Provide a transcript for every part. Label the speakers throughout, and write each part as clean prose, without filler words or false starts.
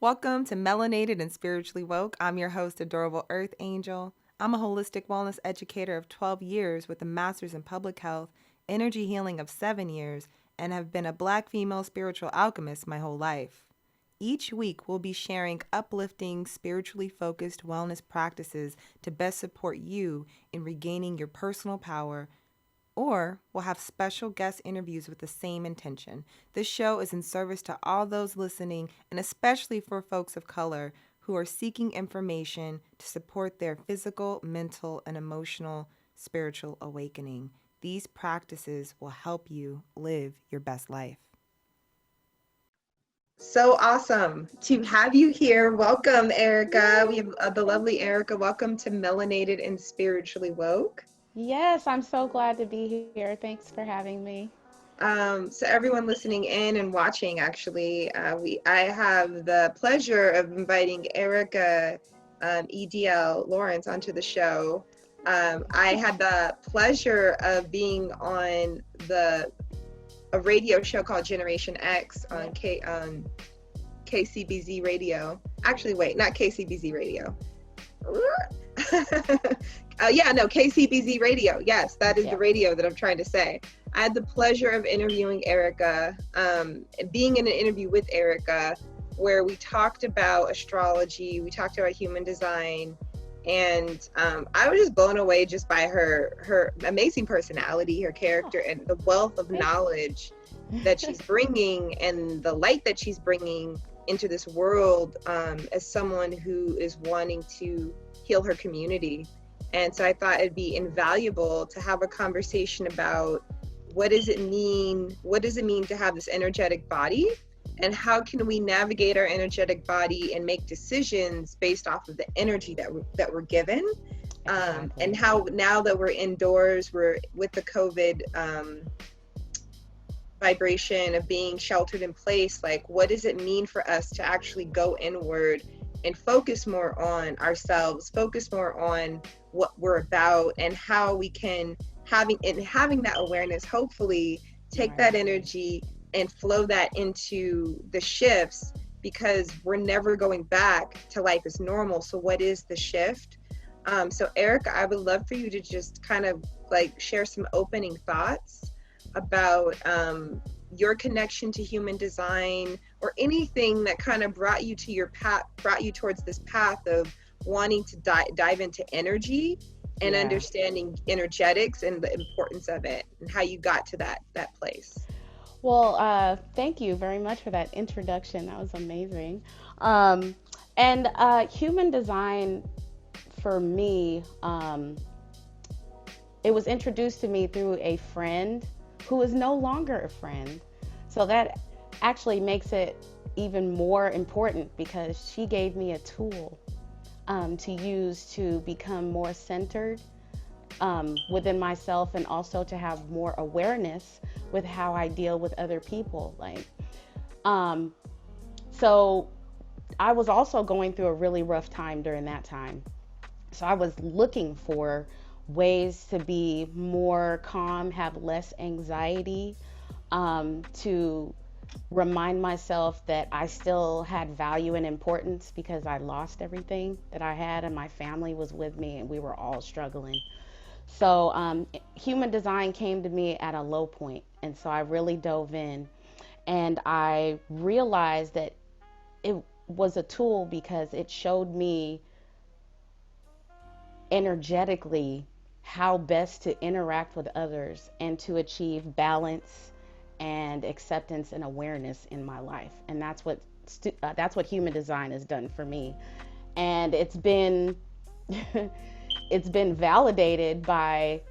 Speaker 1: Welcome to Melanated and Spiritually Woke. I'm your host, Adorable Earth Angel. I'm a holistic wellness educator of 12 years with a master's in public health, energy healing of 7 years, and have been a Black female spiritual alchemist my whole life. Each week, we'll be sharing uplifting, spiritually focused wellness practices to best support you in regaining your personal power, or we'll have special guest interviews with the same intention. This show is in service to all those listening, and especially for folks of color who are seeking information to support their physical, mental, and emotional spiritual awakening. These practices will help you live your best life. So awesome to have you here. Welcome, Erica. We have the lovely Erica. Welcome to Melanated and Spiritually Woke.
Speaker 2: Yes, I'm so glad to be here. Thanks for having me.
Speaker 1: So everyone listening in and watching, actually, I have the pleasure of inviting Erica EDL Lawrence onto the show. I had the pleasure of being on a radio show called Generation X on KCBZ Radio. Actually, wait, not KCBZ Radio. KCBZ Radio. Yes, that is the radio that I'm trying to say. I had the pleasure of interviewing Erica, being in an interview with Erica, where we talked about astrology, we talked about human design, and I was just blown away just by her amazing personality, her character, and the wealth of knowledge that she's bringing and the light that she's bringing into this world as someone who is wanting to heal her community. And so I thought it'd be invaluable to have a conversation about what does it mean to have this energetic body, and how can we navigate our energetic body and make decisions based off of the energy that we're given. And how now that we're indoors, we're with the COVID vibration of being sheltered in place, like what does it mean for us to actually go inward and focus more on ourselves, focus more on what we're about, and how we can having that awareness, hopefully take that energy and flow that into the shifts, because we're never going back to life as normal. So what is the shift? So Erica, I would love for you to just kind of like share some opening thoughts about your connection to human design, or anything that kind of brought you towards this path of wanting to dive into energy and understanding energetics and the importance of it, and how you got to that place.
Speaker 2: Well, thank you very much for that introduction. That was amazing. And human design, for me, it was introduced to me through a friend who is no longer a friend. So that actually makes it even more important, because she gave me a tool to use to become more centered within myself, and also to have more awareness with how I deal with other people. So I was also going through a really rough time during that time. So I was looking for ways to be more calm, have less anxiety, to remind myself that I still had value and importance, because I lost everything that I had, and my family was with me, and we were all struggling. So human design came to me at a low point, and so I really dove in, and I realized that it was a tool because it showed me energetically how best to interact with others and to achieve balance and acceptance and awareness in my life. And that's what human design has done for me. And it's been it's been validated by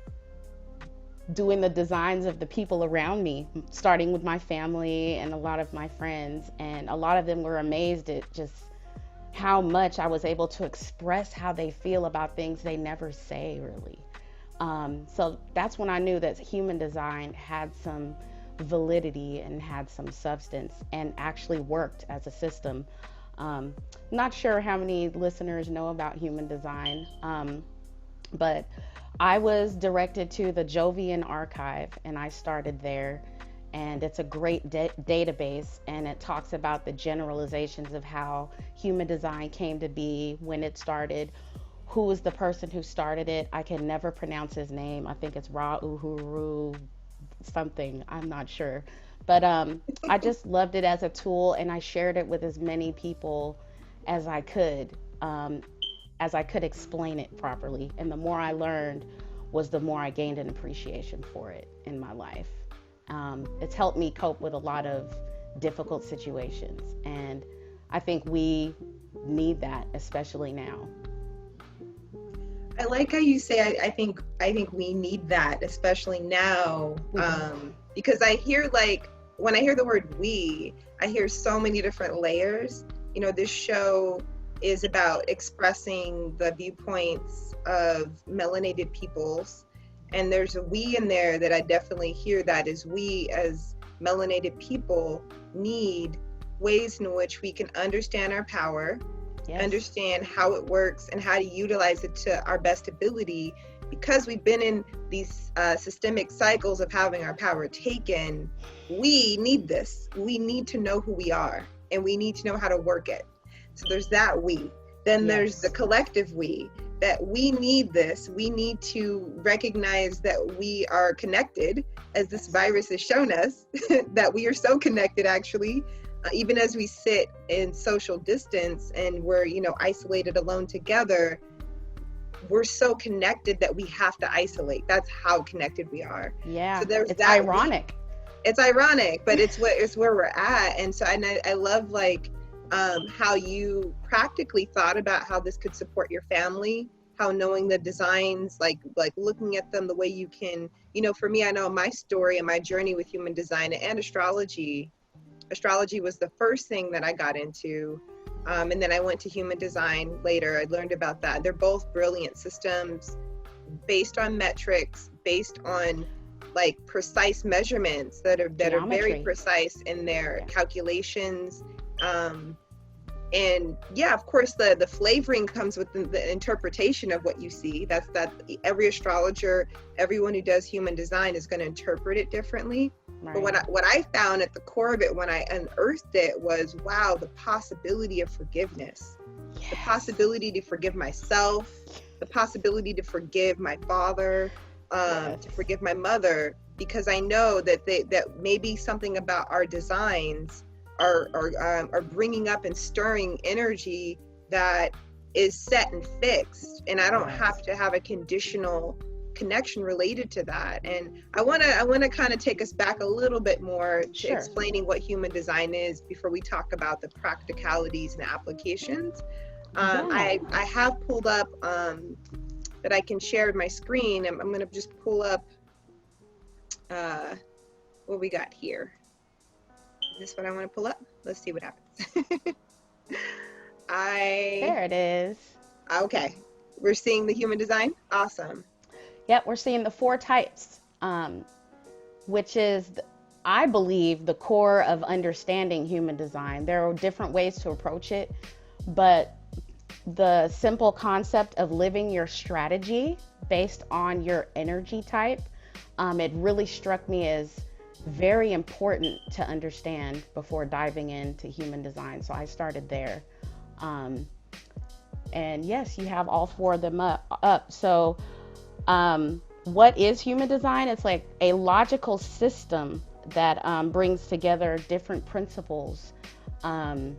Speaker 2: doing the designs of the people around me, starting with my family and a lot of my friends. And a lot of them were amazed at just how much I was able to express how they feel about things they never say, really. So that's when I knew that human design had some validity and had some substance and actually worked as a system. Not sure how many listeners know about human design, but I was directed to the Jovian archive, and I started there. and it's a great database, and it talks about the generalizations of how human design came to be, when it started, who was the person who started it. I can never pronounce his name. I think it's Ra Uhuru something. I'm not sure. But I just loved it as a tool, and I shared it with as many people as I could, um, as I could explain it properly. And the more I learned, was the more I gained an appreciation for it in my life. It's helped me cope with a lot of difficult situations, and I think we need that, especially now.
Speaker 1: I like how you say I think we need that, especially now,
Speaker 2: We do.
Speaker 1: because I hear, like, when I hear the word we, I hear so many different layers. This show is about expressing the viewpoints of melanated peoples, and there's a we in there that I definitely hear. That is, we as melanated people need ways in which we can understand our power,
Speaker 2: Yes.
Speaker 1: understand how it works, and how to utilize it to our best ability, because we've been in these systemic cycles of having our power taken. We need this. We need to know who we are, and we need to know how to work it. So there's that we. Then there's the
Speaker 2: Yes.
Speaker 1: collective we, that we need this. We need to recognize that we are connected, as this
Speaker 2: Yes.
Speaker 1: virus has shown us, that we are so connected, actually. Even as we sit in social distance and we're, isolated, alone together, we're so connected that we have to isolate. That's how connected we are. So
Speaker 2: Yeah.
Speaker 1: there's
Speaker 2: It's
Speaker 1: that we.
Speaker 2: ironic.
Speaker 1: It's ironic, but it's where we're at. And so I love, like, how you practically thought about how this could support your family, how knowing the designs, like looking at them the way you can. For me, I know my story and my journey with human design and astrology was the first thing that I got into. And then I went to human design later. I learned about that. They're both brilliant systems based on metrics, based on, like, precise measurements that are very
Speaker 2: Geometry.
Speaker 1: precise in their
Speaker 2: Yeah.
Speaker 1: calculations. And yeah, of course, the flavoring comes with the interpretation of what you see. That every astrologer, everyone who does human design is going to interpret it differently. But
Speaker 2: Right.
Speaker 1: what I found at the core of it when I unearthed it was, wow, the possibility of forgiveness, the
Speaker 2: Yes.
Speaker 1: possibility to forgive myself, the possibility to forgive my father,
Speaker 2: Yes.
Speaker 1: to forgive my mother, because I know that maybe something about our designs are bringing up and stirring energy that is set and fixed, and I don't
Speaker 2: Yes.
Speaker 1: have to have a conditional connection related to that. And I want to kind of take us back a little bit more to
Speaker 2: Sure.
Speaker 1: explaining what human design is before we talk about the practicalities and applications.
Speaker 2: Yeah.
Speaker 1: I have pulled up, that I can share my screen. I'm going to just pull up uh, what we got here. Is this what I want to pull up? Let's see what happens. I
Speaker 2: There it is.
Speaker 1: Okay. We're seeing the human design. Awesome.
Speaker 2: Yep. We're seeing the four types, which is, I believe, the core of understanding human design. There are different ways to approach it, but the simple concept of living your strategy based on your energy type, it really struck me as very important to understand before diving into human design. So I started there. Um, and yes, you have all four of them up. So, what is human design? It's like a logical system that brings together different principles, um,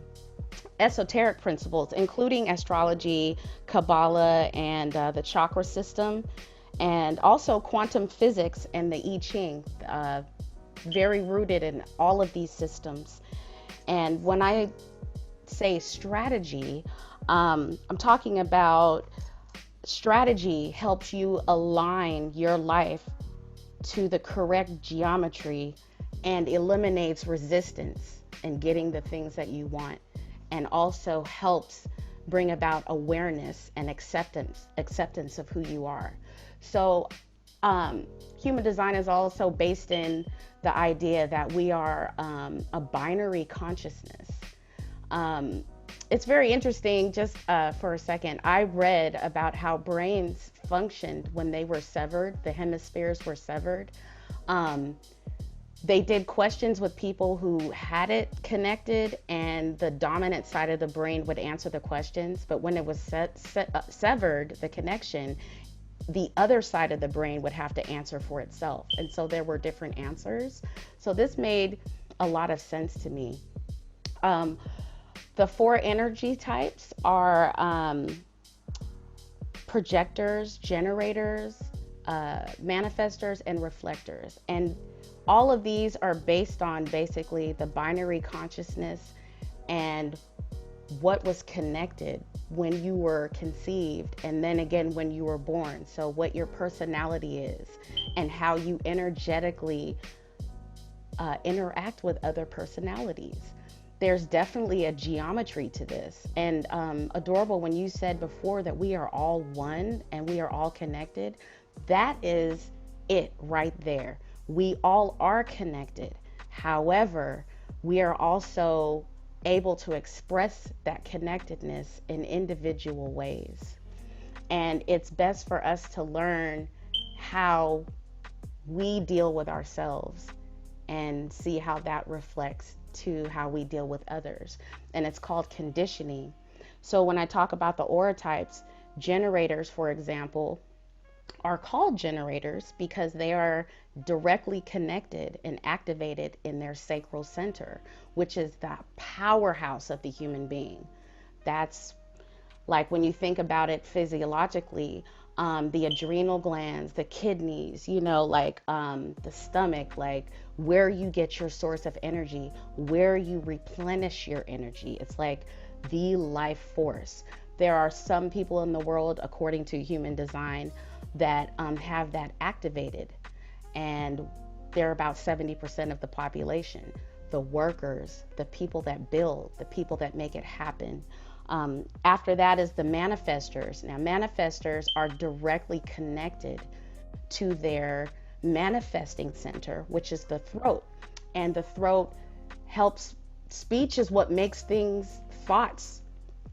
Speaker 2: esoteric principles, including astrology, Kabbalah, and the chakra system, and also quantum physics and the I Ching. Very rooted in all of these systems. And when I say strategy, I'm talking about strategy helps you align your life to the correct geometry and eliminates resistance in getting the things that you want, and also helps bring about awareness and acceptance of who you are. So human design is also based in the idea that we are a binary consciousness. um, it's very interesting. Just for a second, I read about how brains functioned when they were severed, the hemispheres were severed. Um, They did questions with people who had it connected, and the dominant side of the brain would answer the questions. But when it was severed, the connection, the other side of the brain would have to answer for itself. And so there were different answers. So this made a lot of sense to me. The four energy types are projectors, generators, manifestors, and reflectors. And all of these are based on basically the binary consciousness and what was connected when you were conceived, and then again when you were born. So what your personality is and how you energetically interact with other personalities. There's definitely a geometry to this. And Adorable, when you said before that we are all one and we are all connected, that is it right there. We all are connected. However, we are also able to express that connectedness in individual ways. And it's best for us to learn how we deal with ourselves and see how that reflects to how we deal with others. And it's called conditioning. So when I talk about the aura types, generators, for example, are called generators because they are directly connected and activated in their sacral center, which is the powerhouse of the human being. That's like when you think about it physiologically, the adrenal glands, the kidneys, the stomach, like where you get your source of energy, where you replenish your energy. It's like the life force. There are some people in the world, according to human design, that have that activated, and they're about 70% of the population. The workers, the people that build, the people that make it happen. After that is the manifestors. Now, manifestors are directly connected to their manifesting center, which is the throat. And the throat helps, speech is what makes thoughts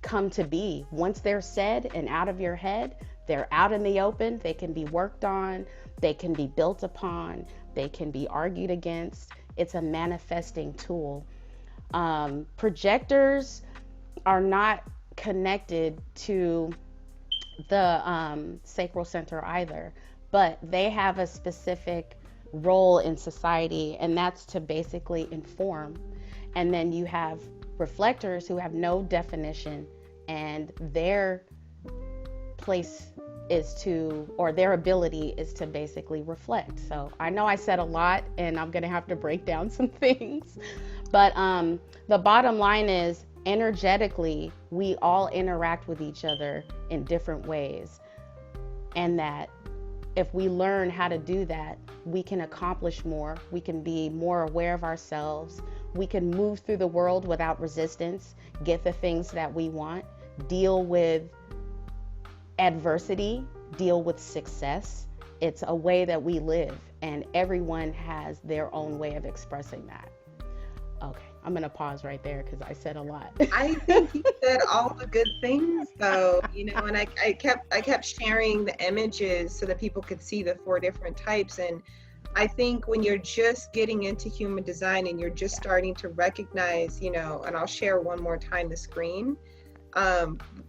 Speaker 2: come to be. Once they're said and out of your head, they're out in the open. They can be worked on, they can be built upon, they can be argued against. It's a manifesting tool. Projectors are not connected to the sacral center either, but they have a specific role in society, and that's to basically inform. And then you have reflectors who have no definition, and their place is to, or their ability is to basically reflect. So I know I said a lot, and I'm gonna have to break down some things, but the bottom line is, energetically, we all interact with each other in different ways, and that if we learn how to do that, we can accomplish more. We can be more aware of ourselves. We can move through the world without resistance, get the things that we want, deal with adversity, deal with success. It's a way that we live, and everyone has their own way of expressing that. Okay, I'm gonna pause right there because I said a lot.
Speaker 1: I think you said all the good things, though, and I kept sharing the images so that people could see the four different types. And I think when you're just getting into human design and you're just starting to recognize, and I'll share one more time the screen.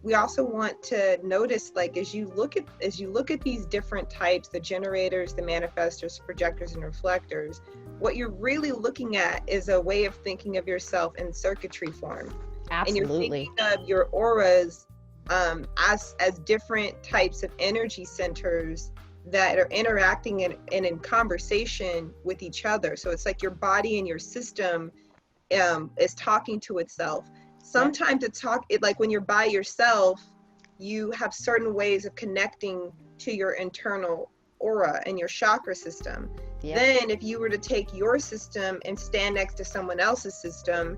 Speaker 1: We also want to notice, like, as you look at these different types, the generators, the manifestors, projectors, and reflectors, what you're really looking at is a way of thinking of yourself in circuitry form.
Speaker 2: Absolutely.
Speaker 1: And you're thinking of your auras as different types of energy centers that are interacting and in conversation with each other. So it's like your body and your system is talking to itself. Sometimes like when you're by yourself, you have certain ways of connecting to your internal aura and your chakra system. Yep. Then if you were to take your system and stand next to someone else's system,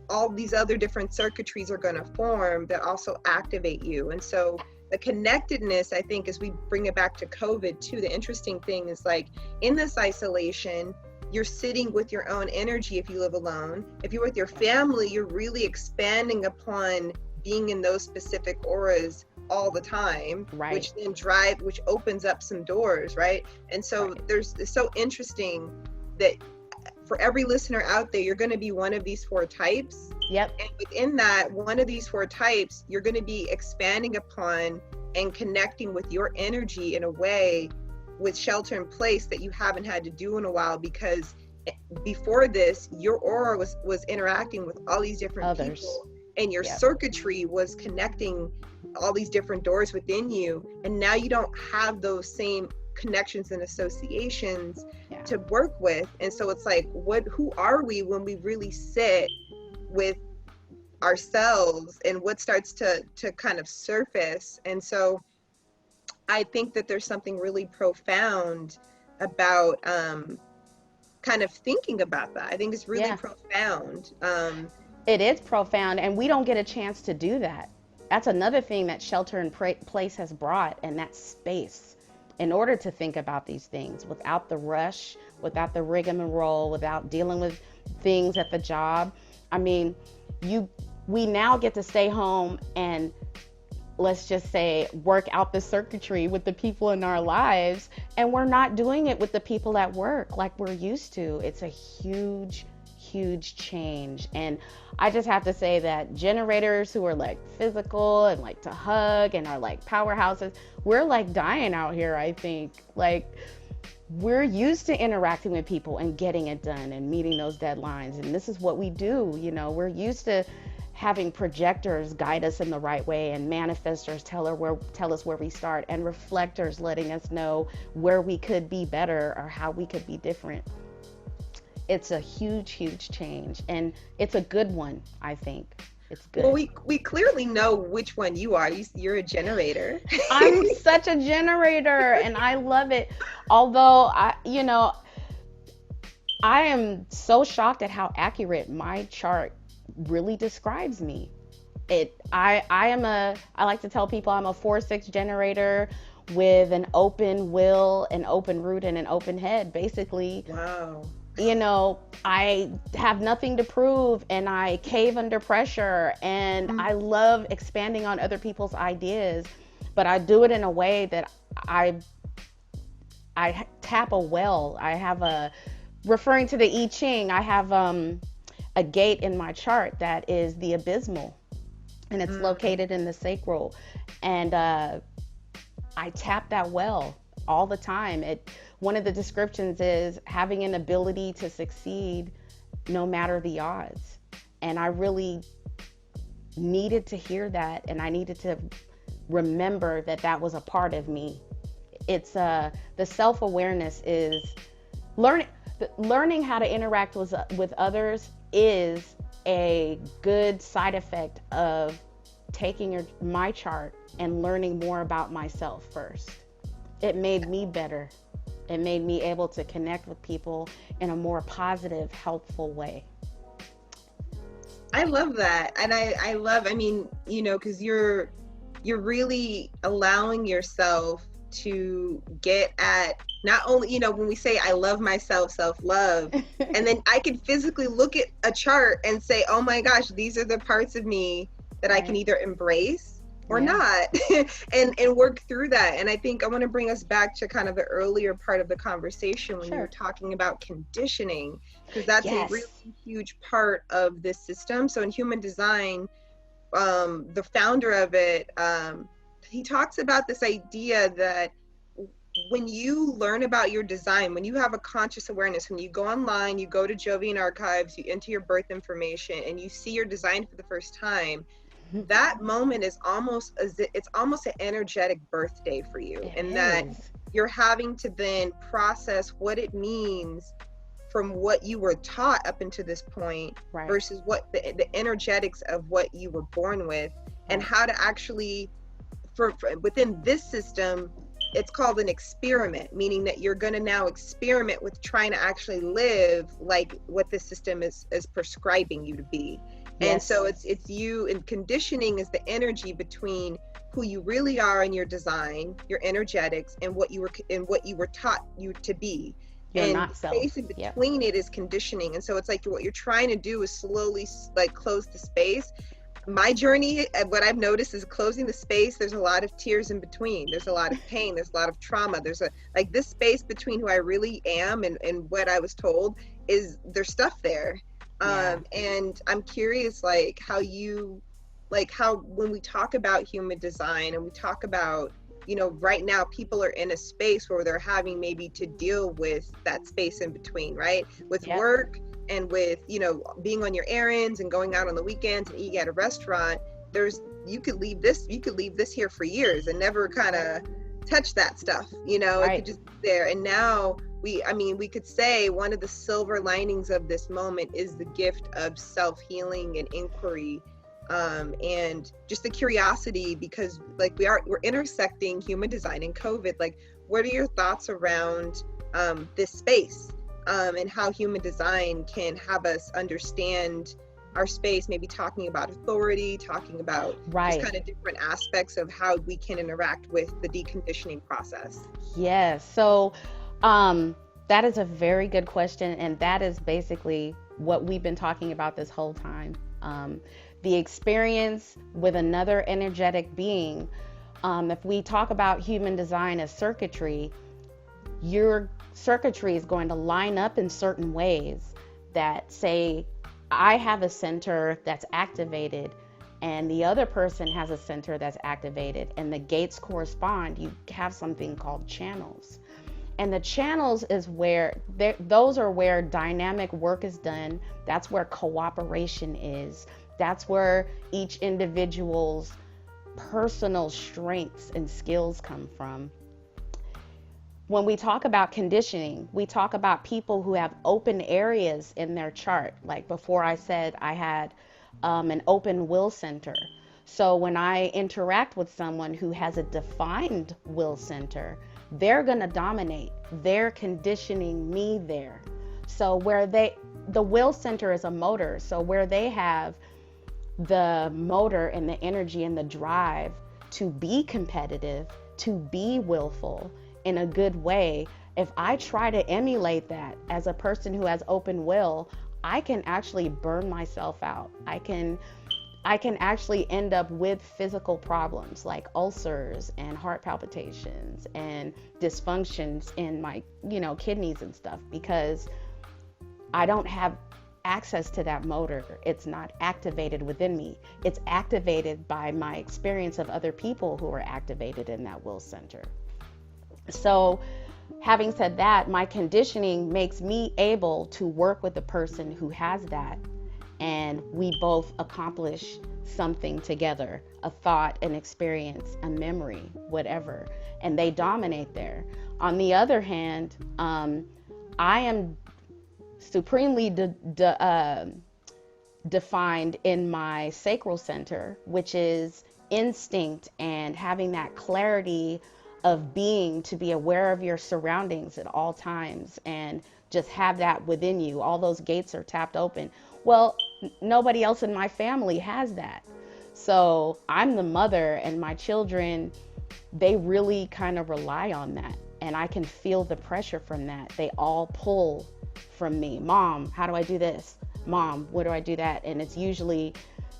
Speaker 1: all these other different circuitries are going to form that also activate you. And so the connectedness, I think, as we bring it back to COVID too, the interesting thing is, like, in this isolation, you're sitting with your own energy if you live alone. If you're with your family, you're really expanding upon being in those specific auras all the time, right, which opens up some doors, right? And so it's so interesting that for every listener out there, you're going to be one of these 4 types.
Speaker 2: Yep.
Speaker 1: And within that, one of these 4 types, you're going to be expanding upon and connecting with your energy in a way with shelter in place that you haven't had to do in a while, because before this, your aura was interacting with all these different people, and your circuitry was connecting all these different doors within you. And now you don't have those same connections and associations to work with. And so it's like, who are we when we really sit with ourselves, and what starts to kind of surface? And so I think that there's something really profound about kind of thinking about that. I think it's really profound.
Speaker 2: It is profound, and we don't get a chance to do that. That's another thing that shelter in place has brought, and that space, in order to think about these things without the rush, without the rigmarole, without dealing with things at the job. I mean, we now get to stay home and, let's just say, work out the circuitry with the people in our lives, and we're not doing it with the people at work like we're used to. It's a huge change. And I just have to say that generators who are like physical and like to hug and are like powerhouses, we're like dying out here. I think like we're used to interacting with people and getting it done and meeting those deadlines, and this is what we do. You know, we're used to having projectors guide us in the right way, and manifestors tell us where we start, and reflectors letting us know where we could be better or how we could be different. It's a huge change, and it's a good one. I think it's good.
Speaker 1: Well, we clearly know which one you are. You're a generator.
Speaker 2: I'm such a generator, and I love it. Although I am so shocked at how accurate my chart really describes me. I like to tell people I'm a 4-6 generator with an open will, an open root, and an open head. Basically,
Speaker 1: wow.
Speaker 2: You know, I have nothing to prove, and I cave under pressure, and I love expanding on other people's ideas, but I do it in a way that I tap a well. I have referring to the I Ching, I have a gate in my chart that is the abysmal, and it's located in the sacral, and I tap that well all the time. One of the descriptions is having an ability to succeed no matter the odds, and I really needed to hear that, and I needed to remember that was a part of me. It's the self-awareness is learning how to interact with others is a good side effect of taking my chart and learning more about myself first. It made me better. It made me able to connect with people in a more positive, helpful way.
Speaker 1: I love that. And I mean, because you're really allowing yourself to get at not only, when we say I love myself, self-love, and then I can physically look at a chart and say, oh my gosh, these are the parts of me that I can either embrace or not, and work through that. And I think I want to bring us back to kind of the earlier part of the conversation when you were talking about conditioning, because that's a really huge part of this system. So in human design, the founder of it, he talks about this idea that when you learn about your design, when you have a conscious awareness, when you go online, you go to Jovian Archives, you enter your birth information, and you see your design for the first time, that moment is almost an energetic birthday for you. That you're having to then process what it means from what you were taught up until this point versus what the energetics of what you were born with, and how to actually for within this system, it's called an experiment, meaning that you're going to now experiment with trying to actually live like what the system is prescribing you to be. And so it's you, and conditioning is the energy between who you really are in your design, your energetics, and what you were taught you to be.
Speaker 2: You're
Speaker 1: and space in between it is conditioning. And so it's like what you're trying to do is slowly like close the space. My journey, what I've noticed is closing the space. There's a lot of tears in between. There's a lot of pain. There's a lot of trauma. There's this space between who I really am and what I was told is there's stuff there. And I'm curious, like how when we talk about human design and we talk about, you know, right now people are in a space where they're having maybe to deal with that space in between, right? With work and with, you know, being on your errands and going out on the weekends and eating at a restaurant. You could leave this here for years and never kind of touch that stuff, you know. It could just be there. And now we could say one of the silver linings of this moment is the gift of self-healing and inquiry, and just the curiosity, because like we're intersecting human design and COVID. Like, what are your thoughts around this space, and how human design can have us understand our space, maybe talking about authority, talking about just kind of different aspects of how we can interact with the deconditioning process?
Speaker 2: Yes. So that is a very good question. And that is basically what we've been talking about this whole time. The experience with another energetic being. If we talk about human design as circuitry, your circuitry is going to line up in certain ways that say, I have a center that's activated and the other person has a center that's activated, and the gates correspond. You have something called channels. And the channels is where those are where dynamic work is done. That's where cooperation is. That's where each individual's personal strengths and skills come from. When we talk about conditioning, we talk about people who have open areas in their chart. Like before I said I had an open will center. So when I interact with someone who has a defined will center, they're going to dominate. They're conditioning me there. So the will center is a motor. So where they have the motor and the energy and the drive to be competitive, to be willful, in a good way, if I try to emulate that as a person who has open will, I can actually burn myself out. I can actually end up with physical problems like ulcers and heart palpitations and dysfunctions in my, kidneys and stuff, because I don't have access to that motor. It's not activated within me. It's activated by my experience of other people who are activated in that will center. So having said that, my conditioning makes me able to work with the person who has that, and we both accomplish something together, a thought, an experience, a memory, whatever, and they dominate there. On the other hand, I am supremely defined in my sacral center, which is instinct and having that clarity of being, to be aware of your surroundings at all times and just have that within you. All those gates are tapped open. Well, nobody else in my family has that. So I'm the mother, and my children, they really kind of rely on that. And I can feel the pressure from that. They all pull from me. Mom, how do I do this? Mom, what do I do that? And it's usually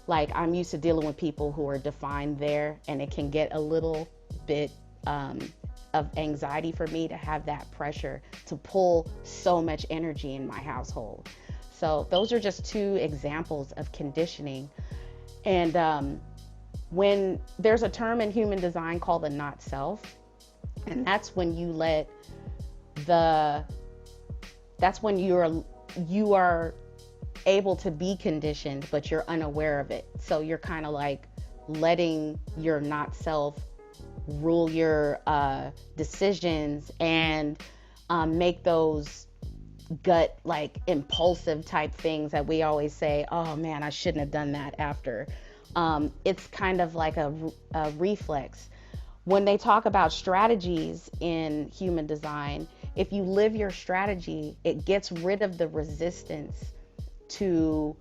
Speaker 2: like I'm used to dealing with people who are defined there, and it can get a little bit of anxiety for me to have that pressure to pull so much energy in my household. So those are just two examples of conditioning. And when there's a term in human design called the not self, and that's when you that's when you are able to be conditioned, but you're unaware of it. So you're kind of like letting your not self rule your decisions and make those gut, like impulsive type things that we always say, oh man, I shouldn't have done that after. It's kind of like a reflex. When they talk about strategies in human design, if you live your strategy, it gets rid of the resistance to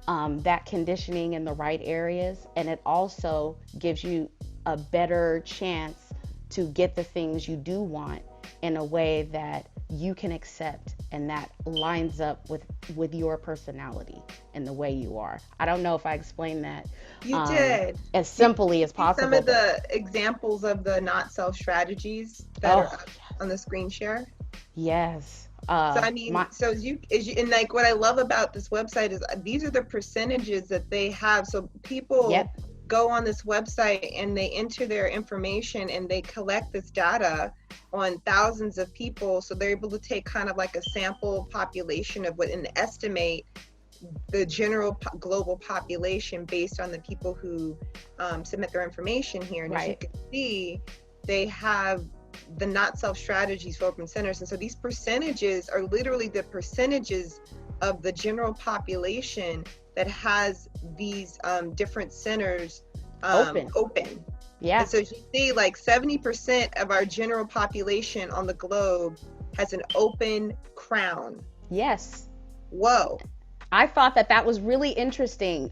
Speaker 2: that conditioning in the right areas, and it also gives you a better chance to get the things you do want in a way that you can accept, and that lines up with your personality and the way you are. I don't know if I explained that
Speaker 1: you did
Speaker 2: as simply as possible.
Speaker 1: Some of the examples of the not self strategies that are up on the screen share.
Speaker 2: Yes.
Speaker 1: So I mean,
Speaker 2: My
Speaker 1: so and like what I love about this website is these are the percentages that they have. So people
Speaker 2: Yep.
Speaker 1: go on this website and they enter their information and they collect this data on thousands of people. So they're able to take kind of like a sample population of what and estimate the general global population based on the people who submit their information here. And as you
Speaker 2: Right.
Speaker 1: can see, they have the not self strategies for open centers. And so these percentages are literally the percentages of the general population that has these different centers
Speaker 2: Open.
Speaker 1: open.
Speaker 2: Yeah.
Speaker 1: And so as you see, like 70% of our general population on the globe has an open crown.
Speaker 2: Yes.
Speaker 1: Whoa.
Speaker 2: I thought that that was really interesting.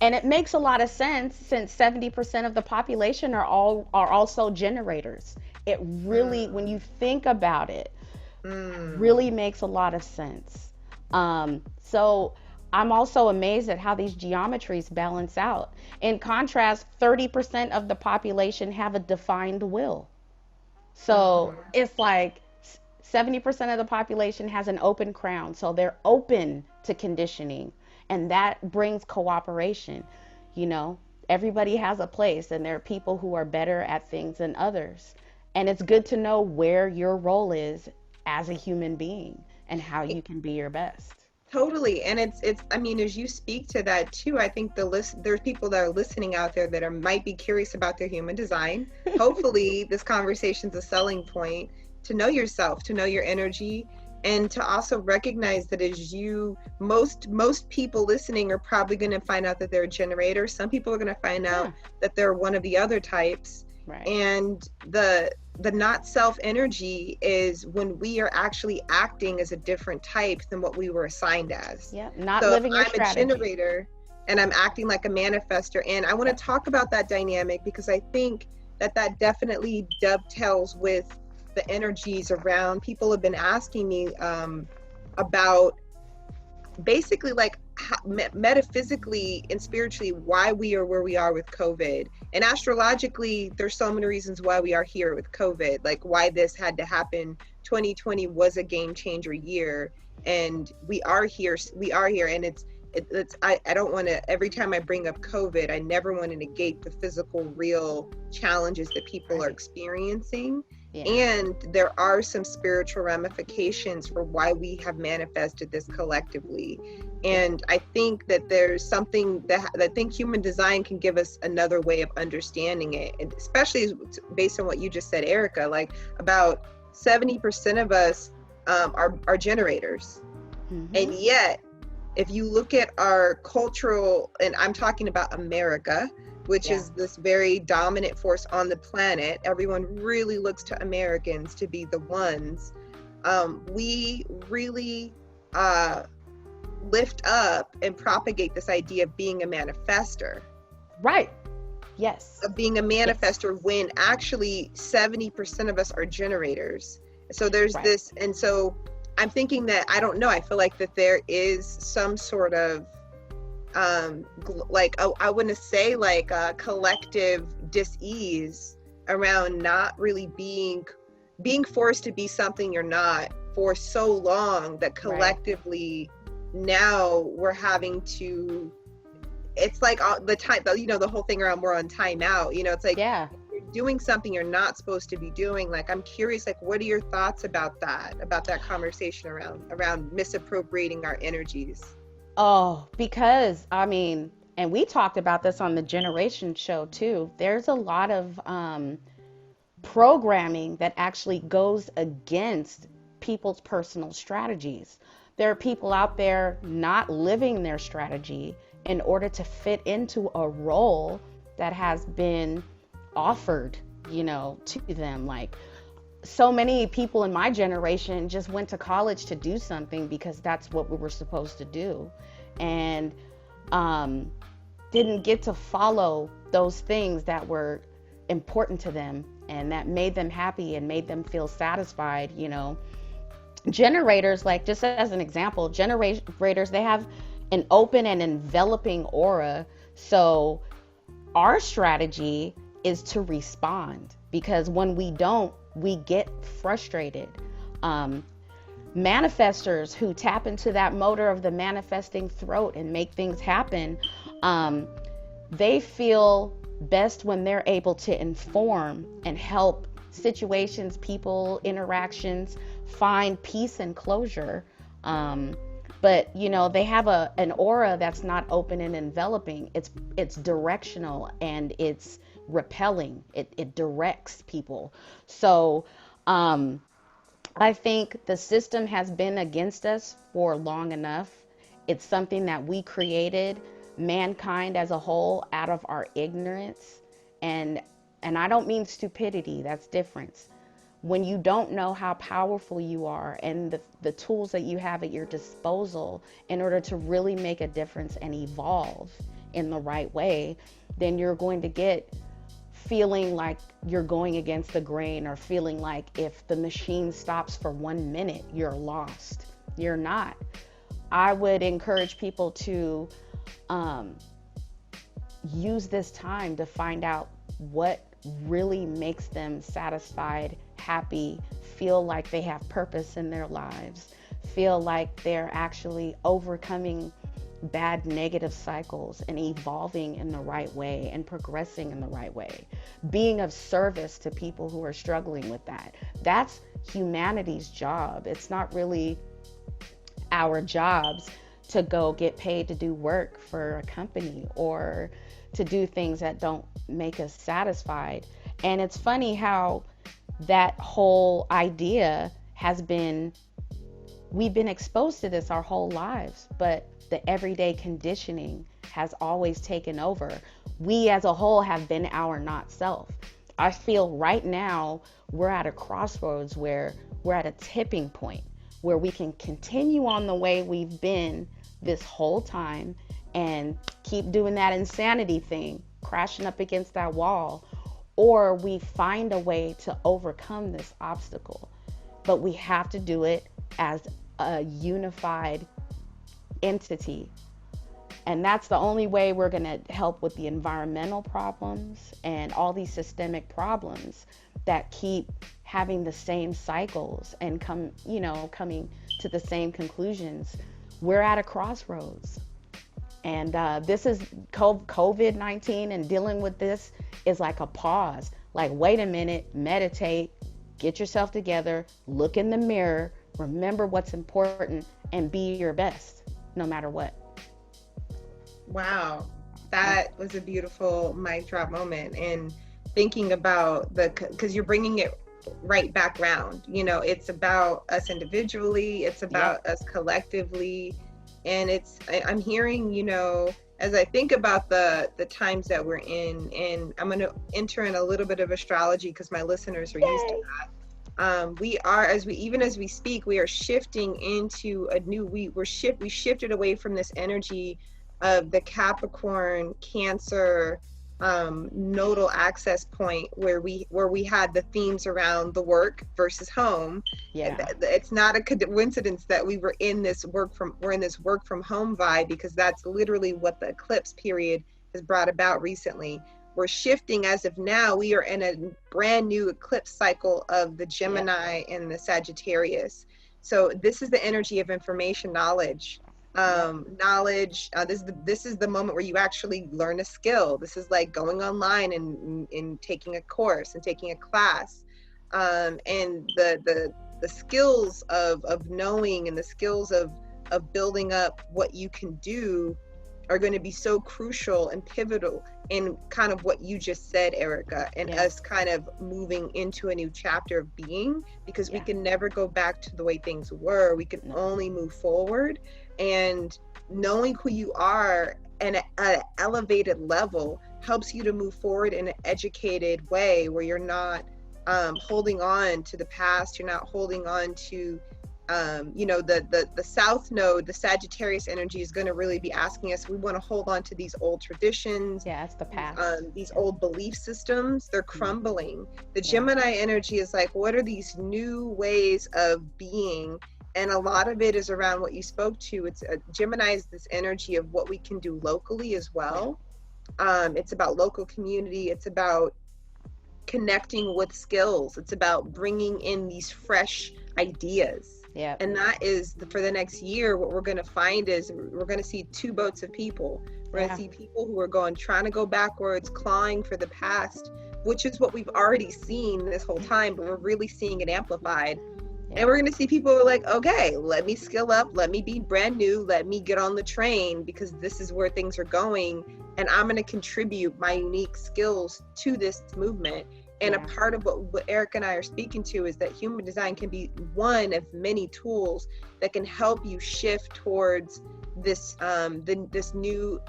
Speaker 2: And it makes a lot of sense since 70% of the population are also generators. It really, when you think about it,
Speaker 1: Mm.
Speaker 2: really makes a lot of sense. So I'm also amazed at how these geometries balance out. In contrast, 30% of the population have a defined will. So
Speaker 1: Mm-hmm.
Speaker 2: it's like 70% of the population has an open crown. So they're open to conditioning. And that brings cooperation. You know, everybody has a place, and there are people who are better at things than others. And it's good to know where your role is as a human being and how you can be your best.
Speaker 1: Totally. And it's I mean, as you speak to that too, I think there's people that are listening out there that might be curious about their human design. Hopefully this conversation's a selling point to know yourself, to know your energy, and to also recognize that as you most people listening are probably going to find out that they're a generator. Some people are going to find
Speaker 2: Yeah,
Speaker 1: out that they're one of the other types.
Speaker 2: right.
Speaker 1: And the not self energy is when we are actually acting as a different type than what we were assigned as.
Speaker 2: Yep, not
Speaker 1: So if
Speaker 2: living your
Speaker 1: I'm a
Speaker 2: strategy.
Speaker 1: generator and I'm acting like a manifester, and I want to
Speaker 2: Yep.
Speaker 1: talk about that dynamic because I think that definitely dovetails with the energies around. People have been asking me about basically like metaphysically and spiritually why we are where we are with COVID, and astrologically there's so many reasons why we are here with COVID, like why this had to happen. 2020 was a game changer year, and we are here, and I don't want to, every time I bring up COVID, I never want to negate the physical real challenges that people are
Speaker 2: Right.
Speaker 1: experiencing.
Speaker 2: Yeah.
Speaker 1: And there are some spiritual ramifications for why we have manifested this collectively.
Speaker 2: Yep.
Speaker 1: And I think that there's something that I think human design can give us another way of understanding it, and especially based on what you just said, Erica, like about 70% of us are generators.
Speaker 2: Mm-hmm.
Speaker 1: And yet, if you look at our cultural, and I'm talking about America, which
Speaker 2: Yeah.
Speaker 1: is this very dominant force on the planet, everyone really looks to Americans to be the ones. We really lift up and propagate this idea of being a manifester,
Speaker 2: Right. Yes.
Speaker 1: of being a
Speaker 2: Yes.
Speaker 1: manifester when actually 70% of us are generators. So there's
Speaker 2: Right.
Speaker 1: this, and so I'm thinking that, I don't know, I feel like that there is some sort of like I wouldn't say like a collective dis-ease around not really being forced to be something you're not for so long, that
Speaker 2: Right.
Speaker 1: collectively now we're having to, it's like all the time, the whole thing around we're on timeout, it's like
Speaker 2: Yeah.
Speaker 1: you're doing something you're not supposed to be doing. Like, I'm curious, like, what are your thoughts about that conversation around misappropriating our energies?
Speaker 2: Oh, because I mean, and we talked about this on the Generation show too. There's a lot of programming that actually goes against people's personal strategies. There are people out there not living their strategy in order to fit into a role that has been offered, to them. Like, so many people in my generation just went to college to do something because that's what we were supposed to do, and um, didn't get to follow those things that were important to them and that made them happy and made them feel satisfied. Generators, like, just as an example, generators, they have an open and enveloping aura. So our strategy is to respond, because when we don't, we get frustrated. Manifestors who tap into that motor of the manifesting throat and make things happen, um, they feel best when they're able to inform and help situations, people, interactions find peace and closure. Um, but they have an aura that's not open and enveloping. It's directional and it's repelling. It directs people. So I think the system has been against us for long enough. It's something that we created, mankind as a whole, out of our ignorance. And I don't mean stupidity, that's different. When you don't know how powerful you are and the tools that you have at your disposal in order to really make a difference and evolve in the right way, then you're going to get feeling like you're going against the grain, or feeling like if the machine stops for 1 minute, you're lost. You're not. I would encourage people to use this time to find out what really makes them satisfied, happy, feel like they have purpose in their lives, feel like they're actually overcoming bad negative cycles and evolving in the right way and progressing in the right way, being of service to people who are struggling with that. That's humanity's job. It's not really our jobs to go get paid to do work for a company or to do things that don't make us satisfied. And it's funny how that whole idea we've been exposed to this our whole lives, but the everyday conditioning has always taken over. We as a whole have been our not self. I feel right now we're at a crossroads where we're at a tipping point where we can continue on the way we've been this whole time and keep doing that insanity thing, crashing up against that wall, or we find a way to overcome this obstacle. But we have to do it as a unified entity. And that's the only way we're going to help with the environmental problems and all these systemic problems that keep having the same cycles and coming to the same conclusions. We're at a crossroads. And this is COVID-19, and dealing with this is like a pause. Like, wait a minute, meditate, get yourself together, look in the mirror, remember what's important, and be your best no matter what.
Speaker 1: Wow, that was a beautiful mic drop moment. And thinking about because you're bringing it right back round. It's about us individually, it's about us collectively. And I'm hearing, as I think about the times that we're in, and I'm going to enter in a little bit of astrology because my listeners are used to that. We are, as we speak, we are shifting into a new, we shifted away from this energy of the Capricorn, Cancer, nodal access point where we had the themes around the work versus home. It's not a coincidence that we're in this work from home vibe, because that's literally what the eclipse period has brought about recently. We're shifting as of now. We are in a brand new eclipse cycle of the Gemini and the Sagittarius. So this is the energy of information, knowledge. This is the moment where you actually learn a skill. This is like going online and taking a course and taking a class, and the skills of knowing and the skills of building up what you can do are going to be so crucial and pivotal in kind of what you just said, Erica, and us kind of moving into a new chapter of being, because we can never go back to the way things were. We can only move forward. And knowing who you are and at an elevated level helps you to move forward in an educated way, where you're not holding on to the past. You're not holding on to the South Node. The Sagittarius energy is going to really be asking us, we want to hold on to these old traditions.
Speaker 2: It's the past.
Speaker 1: These old belief systems, they're crumbling. The Gemini energy is like, what are these new ways of being? And a lot of it is around what you spoke to. Gemini is this energy of what we can do locally as well. It's about local community. It's about connecting with skills. It's about bringing in these fresh ideas.
Speaker 2: Yeah.
Speaker 1: And that is for the next year, what we're going to find is we're going to see two boats of people. We're going to see people who are trying to go backwards, clawing for the past, which is what we've already seen this whole time, but we're really seeing it amplified. And we're going to see people who are like, okay, let me skill up, let me be brand new, let me get on the train, because this is where things are going, and I'm going to contribute my unique skills to this movement. And a part of what Eric and I are speaking to is that human design can be one of many tools that can help you shift towards this this new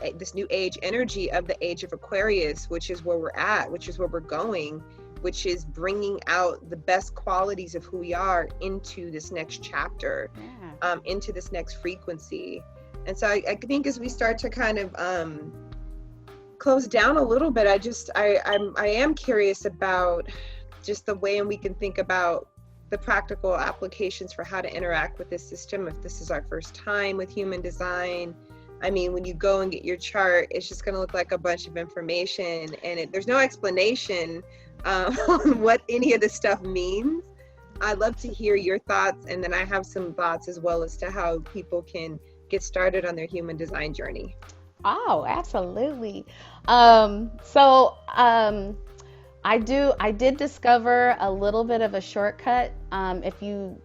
Speaker 1: age energy of the age of Aquarius, which is where we're at, which is where we're going, which is bringing out the best qualities of who we are into this next chapter, into this next frequency. And so I think as we start to kind of close down a little bit, I am curious about just the way we can think about the practical applications for how to interact with this system if this is our first time with human design. I mean, when you go and get your chart, it's just going to look like a bunch of information, and there's no explanation on what any of this stuff means. I'd love to hear your thoughts, and then I have some thoughts as well as to how people can get started on their human design journey.
Speaker 2: Oh, absolutely. I did discover a little bit of a shortcut.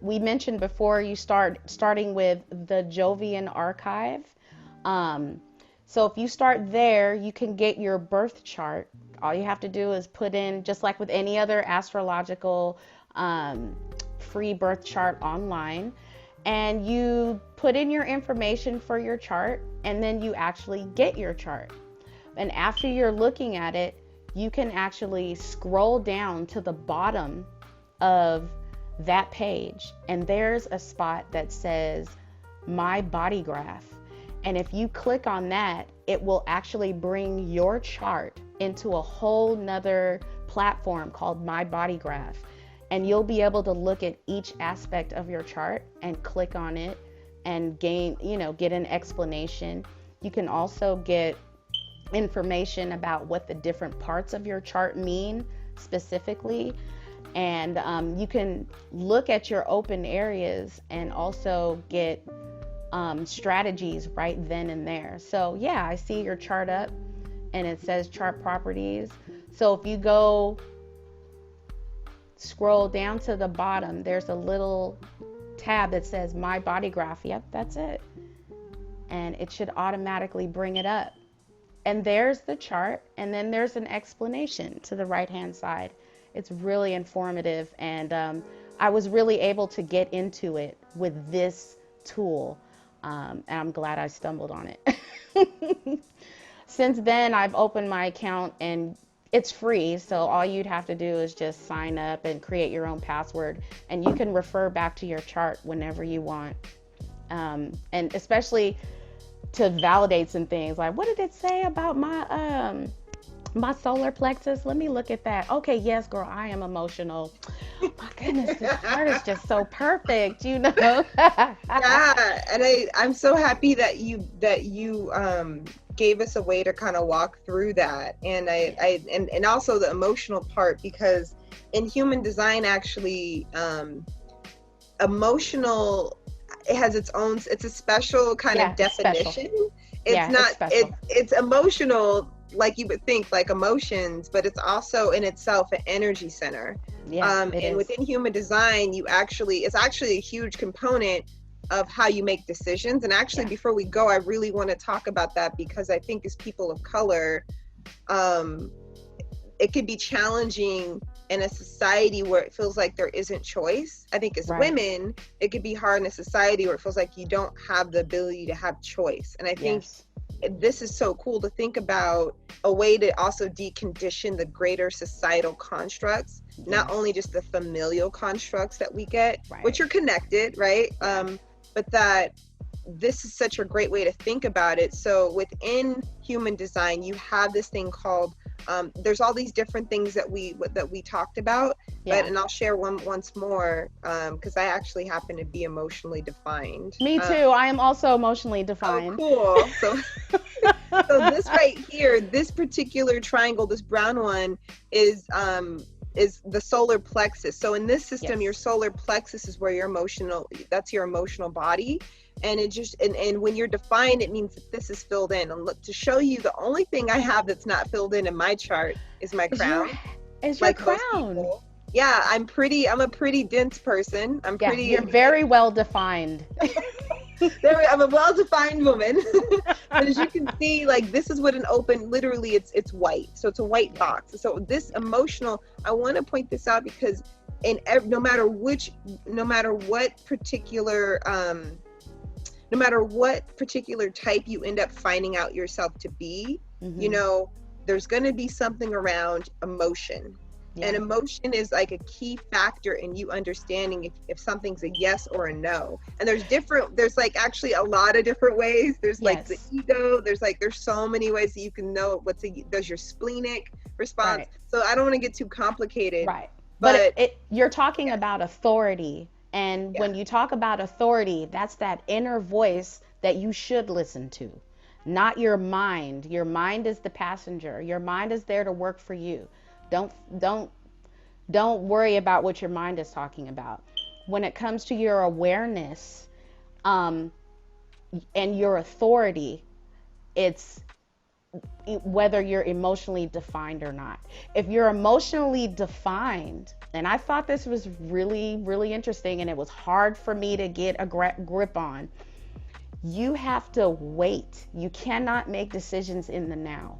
Speaker 2: We mentioned before, starting with the Jovian archive. So if you start there, you can get your birth chart. All you have to do is put in, just like with any other astrological free birth chart online, and you put in your information for your chart, and then you actually get your chart. And after you're looking at it, you can actually scroll down to the bottom of that page, and there's a spot that says My Body Graph. And if you click on that, it will actually bring your chart into a whole nother platform called My Body Graph. And you'll be able to look at each aspect of your chart and click on it and get an explanation. You can also get information about what the different parts of your chart mean specifically. And you can look at your open areas and also get strategies right then and there. So yeah, I see your chart up and it says chart properties. So if you go scroll down to the bottom, there's a little tab that says My Body Graph. Yep, that's it. And it should automatically bring it up. And there's the chart, and then there's an explanation to the right-hand side. It's really informative, and I was really able to get into it with this tool, and I'm glad I stumbled on it. Since then, I've opened my account, and it's free, so all you'd have to do is just sign up and create your own password, and you can refer back to your chart whenever you want. And especially to validate some things, like, what did it say about my solar plexus? Let me look at that. Okay, yes, girl, I am emotional. My goodness, this chart is just so perfect, Yeah,
Speaker 1: and I'm so happy that you gave us a way to kind of walk through that, and and also the emotional part, because in human design, actually, emotional, it has its own, it's a special kind of definition. It's emotional like you would think, like emotions, but it's also in itself an energy center. And within human design, it's actually a huge component of how you make decisions. And actually, before we go, I really want to talk about that, because I think as people of color, it could be challenging in a society where it feels like there isn't choice. I think as women, it could be hard in a society where it feels like you don't have the ability to have choice. And I think this is so cool to think about, a way to also decondition the greater societal constructs, not only just the familial constructs that we get, which are connected, right? But that this is such a great way to think about it. So within human design, you have this thing called, there's all these different things that we talked about, and I'll share once more, because I actually happen to be emotionally defined.
Speaker 2: Me too. I am also emotionally defined.
Speaker 1: Oh, cool. So this right here, this particular triangle, this brown one, is is the solar plexus. So in this system,
Speaker 2: Yes.
Speaker 1: your solar plexus is where your that's your emotional body. And it just, and when you're defined, it means that this is filled in. And look, to show you, the only thing I have that's not filled in my chart is my crown.
Speaker 2: Is your crown.
Speaker 1: Most people. Yeah, I'm a pretty dense person.
Speaker 2: You're very well defined.
Speaker 1: I'm a well-defined woman. But as you can see, like, this is what an open, literally it's white. So it's a white box. So this emotional, I want to point this out because no matter what particular type you end up finding out yourself to be, you know, there's going to be something around emotion. Yeah. And emotion is like a key factor in you understanding if something's a yes or a no. And there's like actually a lot of different ways. There's like the ego, there's so many ways that you can know there's your splenic response. Right. So I don't want to get too complicated.
Speaker 2: Right. But you're talking about authority. And when you talk about authority, that's that inner voice that you should listen to, not your mind. Your mind is the passenger. Your mind is there to work for you. Don't worry about what your mind is talking about. When it comes to your awareness, and your authority, it's whether you're emotionally defined or not. If you're emotionally defined, and I thought this was really, really interesting, and it was hard for me to get a grip on, you have to wait. You cannot make decisions in the now.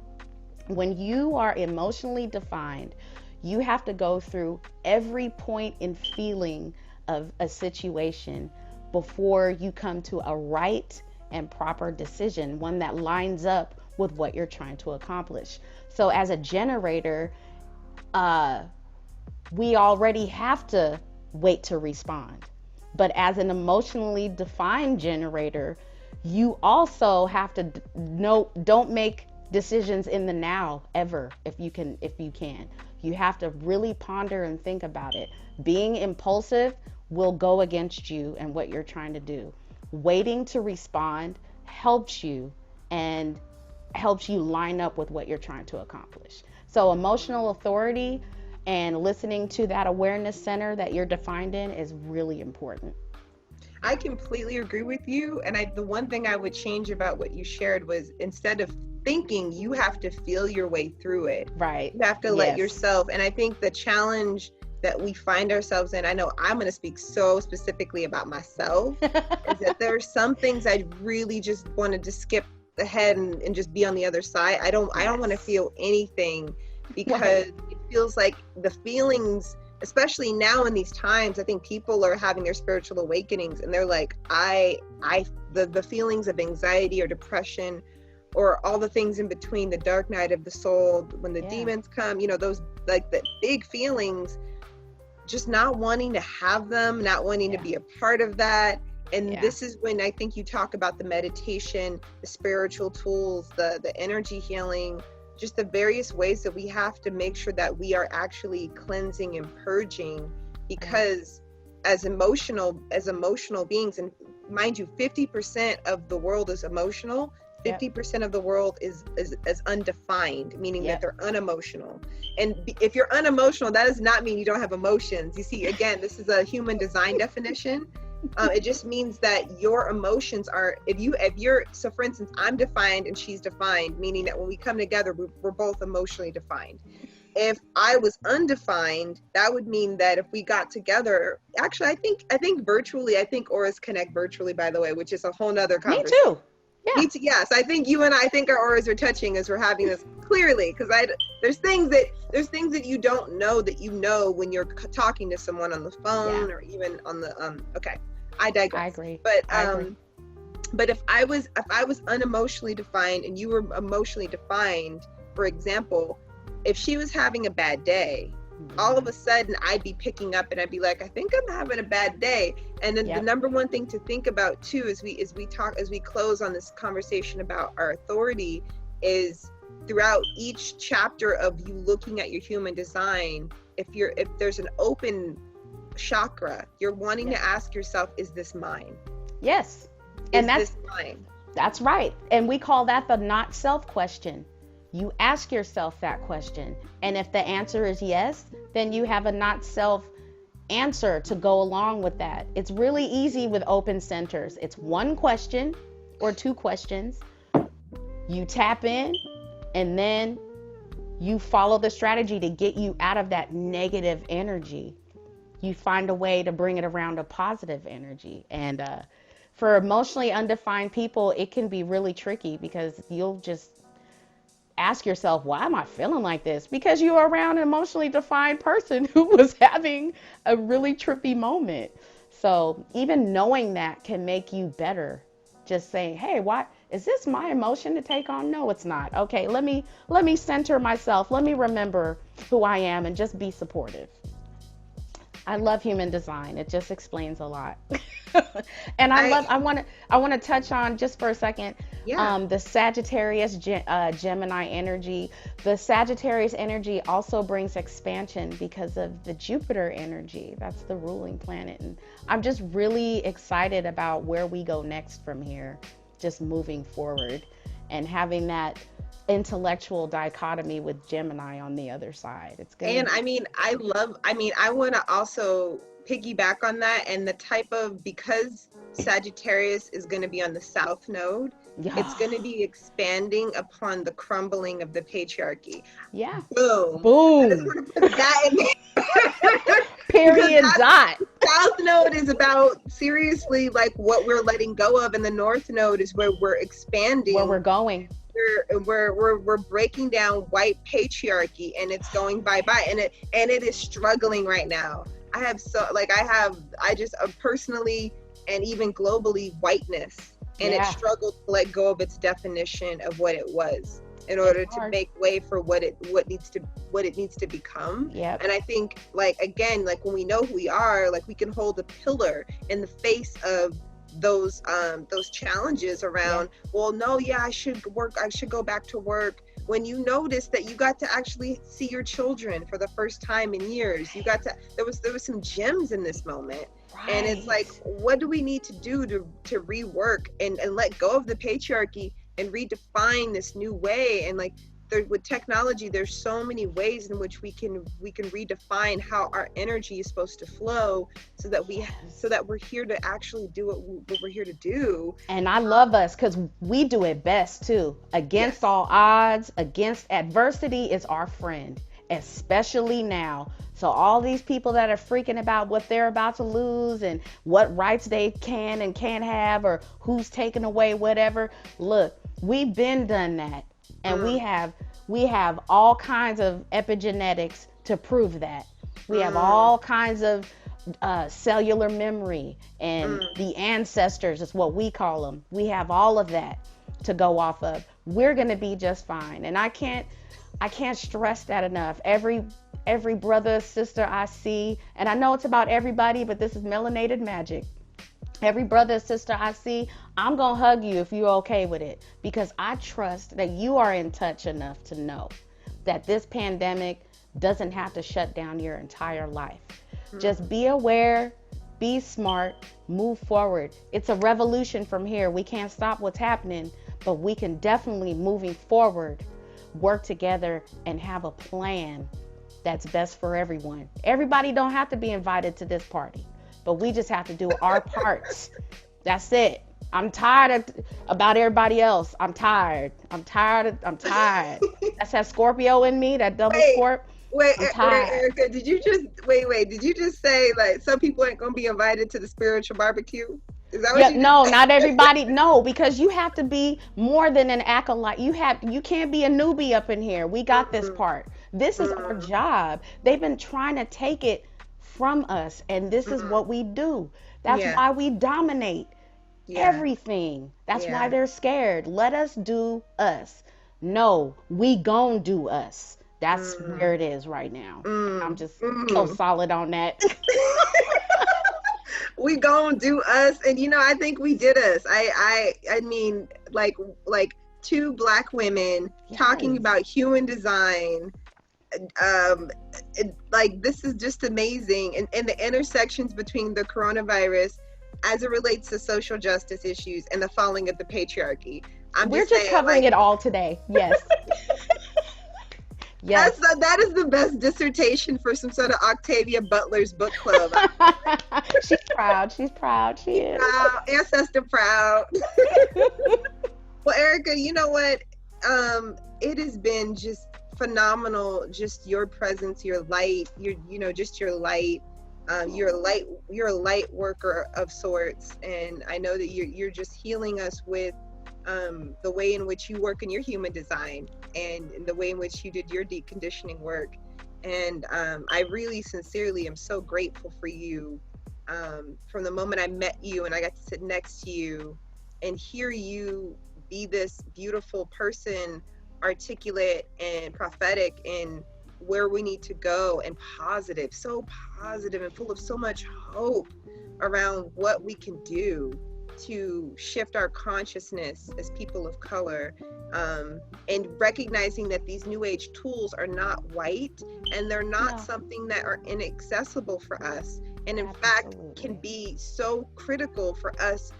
Speaker 2: When you are emotionally defined, you have to go through every point and feeling of a situation before you come to a right and proper decision, one that lines up with what you're trying to accomplish. So as a generator, we already have to wait to respond. But as an emotionally defined generator, you also have to don't make decisions in the now ever. If you can, you have to really ponder and think about it. Being impulsive will go against you and what you're trying to do. Waiting to respond helps you line up with what you're trying to accomplish. So emotional authority and listening to that awareness center that you're defined in is really important.
Speaker 1: I completely agree with you. And the one thing I would change about what you shared was, instead of thinking, you have to feel your way through it.
Speaker 2: Right.
Speaker 1: You have to let yourself. And I think the challenge that we find ourselves in, I know I'm going to speak so specifically about myself, is that there are some things I really just wanted to skip ahead and just be on the other side. I don't want to feel anything, because it feels like the feelings, especially now in these times, I think people are having their spiritual awakenings, and they're like, the feelings of anxiety or depression, or all the things in between, the dark night of the soul, when the demons come, those, like, the big feelings, just not wanting to have them, not wanting to be a part of that. And this is when I think you talk about the meditation, the spiritual tools, the energy healing, just the various ways that we have to make sure that we are actually cleansing and purging, because as emotional beings, and mind you, 50% of the world is emotional, 50% of the world is undefined, meaning that they're unemotional. And if you're unemotional, that does not mean you don't have emotions. You see, again, this is a human design definition. It just means that your emotions are, so for instance, I'm defined and she's defined, meaning that when we come together, we're both emotionally defined. If I was undefined, that would mean that if we got together, actually, I think virtually, I think auras connect virtually, by the way, which is a whole nother conversation.
Speaker 2: Me too. Yeah.
Speaker 1: Yes, I think you and I think our auras are touching as we're having this, clearly, because there's things that you don't know that you know when you're talking to someone on the phone or even on the okay. I digress.
Speaker 2: I agree.
Speaker 1: But if I was unemotionally defined and you were emotionally defined, for example, if she was having a bad day, all of a sudden I'd be picking up and I'd be like, I think I'm having a bad day. And then the number one thing to think about too, as we close on this conversation about our authority, is throughout each chapter of you looking at your human design, if there's an open chakra, you're wanting to ask yourself, is this mine?
Speaker 2: Yes.
Speaker 1: And that's mine.
Speaker 2: That's right. And we call that the not self question. You ask yourself that question. And if the answer is yes, then you have a not self answer to go along with that. It's really easy with open centers. It's one question or two questions. You tap in, and then you follow the strategy to get you out of that negative energy. You find a way to bring it around to positive energy. And for emotionally undefined people, it can be really tricky because you'll just ask yourself, why am I feeling like this? Because you are around an emotionally defined person who was having a really trippy moment. So even knowing that can make you better. Just saying, hey, why is this my emotion to take on? No, it's not. Okay, let me center myself. Let me remember who I am and just be supportive. I love human design. It just explains a lot. And I want to touch on just for a second, the Sagittarius Gemini energy. The Sagittarius energy also brings expansion because of the Jupiter energy. That's the ruling planet. And I'm just really excited about where we go next from here, just moving forward and having that intellectual dichotomy with Gemini on the other side. It's good.
Speaker 1: And I want to also piggyback on that, and the type of, because Sagittarius is going to be on the South Node, it's going to be expanding upon the crumbling of the patriarchy.
Speaker 2: Yeah.
Speaker 1: Boom.
Speaker 2: Boom.
Speaker 1: I just want to put that in there.
Speaker 2: Period. Dot.
Speaker 1: South Node is about seriously like what we're letting go of, and the North Node is where we're expanding.
Speaker 2: Where we're going.
Speaker 1: We're breaking down white patriarchy, and it's going bye-bye, and it is struggling right now. I just personally and even globally, whiteness, and it struggled to let go of its definition of what it was in order to make way for what it needs to become.
Speaker 2: Yep.
Speaker 1: And I think, like, again, like when we know who we are, like we can hold a pillar in the face of those challenges around, well, no, I should go back to work. When you notice that you got to actually see your children for the first time in years, there was some gems in this moment. Right. And it's like, what do we need to do to rework and let go of the patriarchy and redefine this new way? And like, with technology, there's so many ways in which we can redefine how our energy is supposed to flow, so that we're here to actually do what we're here to do.
Speaker 2: And I love us because we do it best too. Against all odds, against adversity is our friend, especially now. So all these people that are freaking about what they're about to lose and what rights they can and can't have, or who's taking away whatever, look, we've been done that. And we have all kinds of epigenetics to prove that. We have all kinds of cellular memory, and the ancestors is what we call them. We have all of that to go off of. We're going to be just fine. And I can't stress that enough. Every brother, sister I see, and I know it's about everybody, but this is melanated magic. Every brother, sister I see, I'm going to hug you if you're okay with it, because I trust that you are in touch enough to know that this pandemic doesn't have to shut down your entire life. Just be aware, be smart, move forward. It's a revolution from here. We can't stop what's happening, but we can definitely, moving forward, work together and have a plan that's best for everyone. Everybody don't have to be invited to this party, but we just have to do our parts. That's it. I'm tired about everybody else. I'm tired. That's that Scorpio in me, that double Scorp.
Speaker 1: Wait, Erica, did you just say like some people ain't gonna be invited to the spiritual barbecue? Is that what you
Speaker 2: No, not everybody. No, because you have to be more than an acolyte. You can't be a newbie up in here. We got this part. This is our job. They've been trying to take it from us, and this is what we do. That's why we dominate everything. That's why they're scared. Let us do us. No, we gon' do us. That's where it is right now. I'm just so solid on that.
Speaker 1: We gon' do us, and I think we did us. I mean, like two Black women talking about human design. Like, this is just amazing, and the intersections between the coronavirus as it relates to social justice issues and the falling of the patriarchy.
Speaker 2: We're just covering it all today. Yes. Yes.
Speaker 1: That is the best dissertation for some sort of Octavia Butler's book club.
Speaker 2: She's proud. She's proud. She is.
Speaker 1: Proud, ancestor proud. Well, Erica, you know what? It has been just phenomenal. Just your presence, your light, just your light. You're a light worker of sorts, and I know that you're just healing us with the way in which you work in your human design and the way in which you did your deep conditioning work. And I really sincerely am so grateful for you. From the moment I met you and I got to sit next to you and hear you be this beautiful person, articulate and prophetic in where we need to go, and so positive and full of so much hope around what we can do to shift our consciousness as people of color, and recognizing that these new age tools are not white and they're not something that are inaccessible for us, and in fact can be so critical for us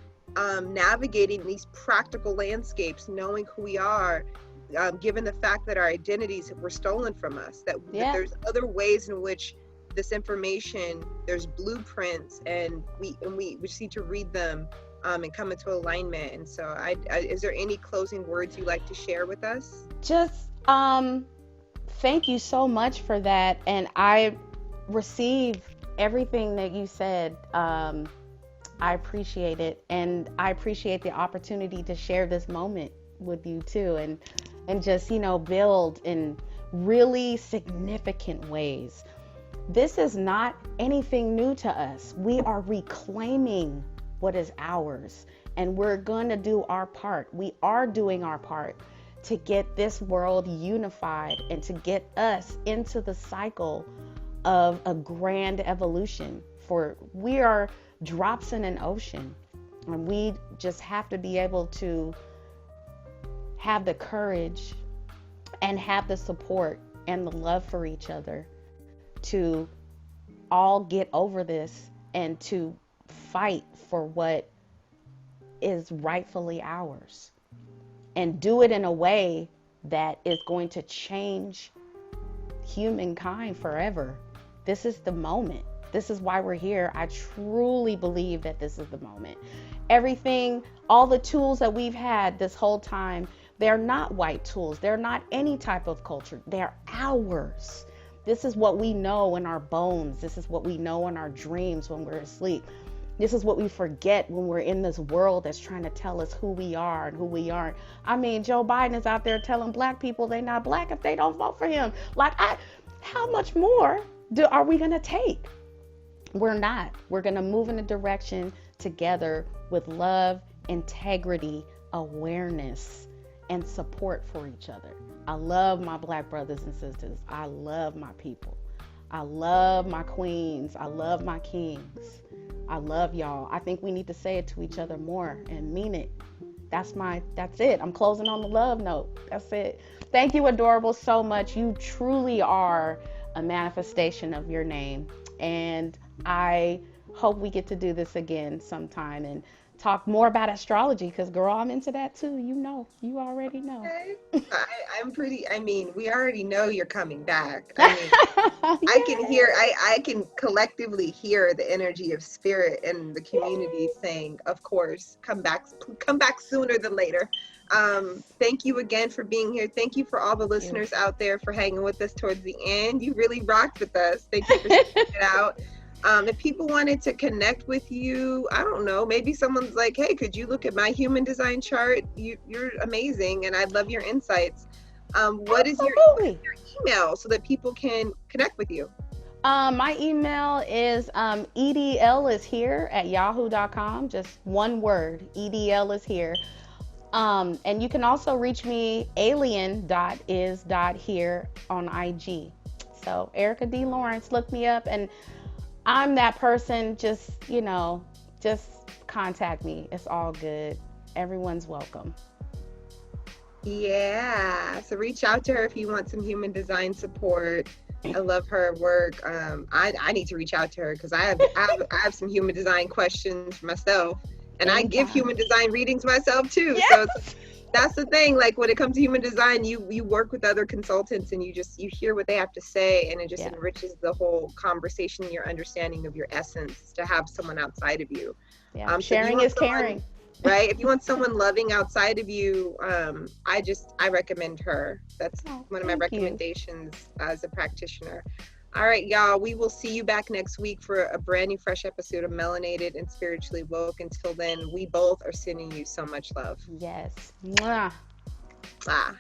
Speaker 1: navigating these practical landscapes, knowing who we are, given the fact that our identities were stolen from us, that there's other ways in which this information, there's blueprints, and we just need to read them and come into alignment. And so is there any closing words you'd like to share with us?
Speaker 2: Just thank you so much for that, and I receive everything that you said. I appreciate it, and I appreciate the opportunity to share this moment with you too, and just build in really significant ways. This is not anything new to us. We are reclaiming what is ours, and we're going to do our part. We are doing our part to get this world unified and to get us into the cycle of a grand evolution. For we are drops in an ocean, and we just have to be able to have the courage and have the support and the love for each other to all get over this and to fight for what is rightfully ours, and do it in a way that is going to change humankind forever. This is the moment. This is why we're here. I truly believe that this is the moment. Everything, all the tools that we've had this whole time, they're not white tools. They're not any type of culture. They're ours. This is what we know in our bones. This is what we know in our dreams when we're asleep. This is what we forget when we're in this world that's trying to tell us who we are and who we aren't. I mean, Joe Biden is out there telling black people they're not black if they don't vote for him. How much more are we going to take? We're not. We're going to move in a direction together with love, integrity, awareness, and support for each other. I love my black brothers and sisters. I love my people. I love my queens. I love my kings. I love y'all. I think we need to say it to each other more and mean it. That's it. I'm closing on the love note. That's it. Thank you, Adorable, so much. You truly are a manifestation of your name. And I hope we get to do this again sometime and talk more about astrology, because girl, I'm into that too. You already know.
Speaker 1: Okay. We already know you're coming back. I can hear, I can collectively hear the energy of spirit and the community saying, of course, come back sooner than later. Thank you again for being here. Thank you for all the listeners out there for hanging with us towards the end. You really rocked with us. Thank you for sticking it out. If people wanted to connect with you, I don't know, maybe someone's like, hey, could you look at my human design chart? You're amazing, and I'd love your insights. What is your email so that people can connect with you?
Speaker 2: My email is EDL is here at yahoo.com. Just one word, EDL is here. And you can also reach me alien.is.here on IG. So Erica D. Lawrence, look me up, and I'm that person. Just contact me. It's all good. Everyone's welcome.
Speaker 1: Yeah. So reach out to her if you want some human design support. I love her work. I need to reach out to her because I have some human design questions for myself, and I give human design readings myself too.
Speaker 2: Yes.
Speaker 1: So That's the thing. Like when it comes to human design, you work with other consultants and you hear what they have to say, and it just enriches the whole conversation, your understanding of your essence to have someone outside of you.
Speaker 2: Yeah. Sharing is caring.
Speaker 1: Right? If you want someone loving outside of you, I recommend her. That's one of my recommendations as a practitioner. All right, y'all, we will see you back next week for a brand new fresh episode of Melanated and Spiritually Woke. Until then, we both are sending you so much love.
Speaker 2: Yes. Mwah.
Speaker 1: Ah.